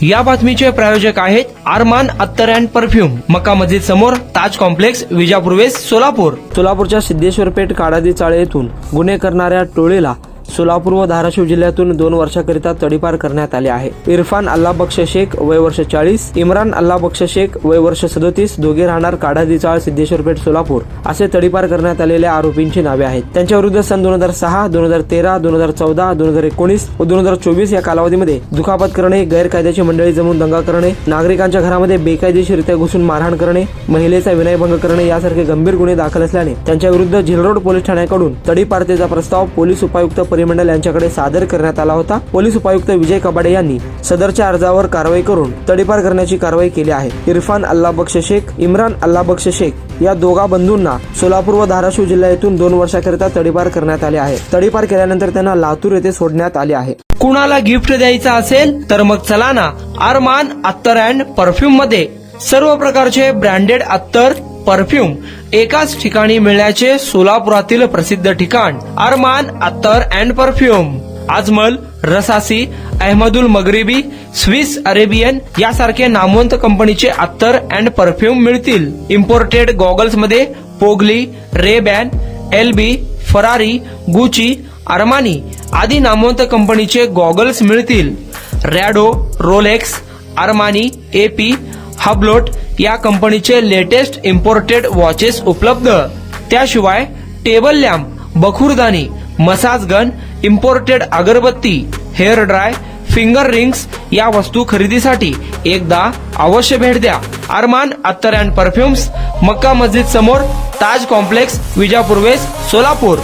या बातमीचे प्रायोजक आहेत अरमान अत्तर अँड परफ्यूम, मक्का मस्जिद समोर, ताज कॉम्प्लेक्स, विजापूर वेस्ट, सोलापूर. सोलापूरच्या सिद्धेश्वर पेठ काडादी चाळे येथून गुन्हे करणाऱ्या टोळीला सोलापूर व धाराशिव जिल्ह्यातून 2 वर्षाकरिता तडीपार करण्यात आले आहे. इरफान अल्लाह बख्श शेख वय वर्ष 40, इम्रान अल्लाह बख्श शेख वय वर्ष 37, दोघे राहणार काडादी चाळ, सिद्धेश्वर पेठ, सोलापूर असे तडीपार करण्यात आलेल्या आरोपींची नावे आहेत. त्यांच्या विरुद्ध सन 2006, 2013, 2014, 2019 व 2024 या कालावधीमध्ये दुखापत करणे, गैरकायद्याची मंडळी जमवून दंगा करणे, नागरिकांच्या घरामध्ये बेकायदेशीररित्या घुसून मारहाण करणे, महिलेचा विनयभंग करणे यासारखे गंभीर गुन्हे दाखल असल्याने त्यांच्या विरुद्ध झिलरोड पोलीस ठाण्याकडून तडीपारतेचा प्रस्ताव पोलीस उपायुक्त परिमंडल यांच्याकडे सादर करण्यात आला होता. पोलीस उपायुक्त विजय कबाडे यांनी सदरच्या अर्जावर कारवाई करून तडीपार करण्याची कारवाई केली आहे. इरफान अल्लाह बख्श शेख, इम्रान अल्लाह बख्श शेख या दोघा बंधूंना सोलापूर व धाराशिव जिल्ह्यातून 2 वर्षाकरिता तडीपार करण्यात आले आहे. तडीपार केल्यानंतर त्यांना लातूर येथे सोडण्यात आले आहे. कुणाला गिफ्ट द्यायचं असेल तर मग चला ना अरमान अत्तर अँड परफ्यूम मध्ये. सर्व प्रकारचे ब्रँडेड अत्तर, परफ्यूम एकाच ठिकाणी मिळण्याचे सोलापुरातील प्रसिद्ध ठिकाण Armaan attar and perfume. Ajmal, Rasasi, Ahmed Al Maghribi, Swiss Arabian यासारखे नामवंत कंपनीचे अत्तर अँड परफ्यूम मिळतील. इम्पोर्टेड गॉगल्स मध्ये पोगली, Ray Ban, LB, Ferrari, Gucci, Armani आदी नामवंत कंपनीचे गॉगल्स मिळतील. Rado, Rolex, Armani, AP, Hublot या कंपनीचे लेटेस्ट इम्पोर्टेड वॉचेस उपलब्ध. त्याशिवाय टेबल लॅम्प, बखुरदानी, मसाज गन, इम्पोर्टेड अगरबत्ती, हेअर ड्राय, फिंगर रिंग्स या वस्तू खरेदीसाठी एकदा अवश्य भेट द्या. अरमान अत्तर अँड परफ्यूम्स, मक्का मस्जिद समोर, ताज कॉम्प्लेक्स, विजापूर वेस्ट, सोलापूर.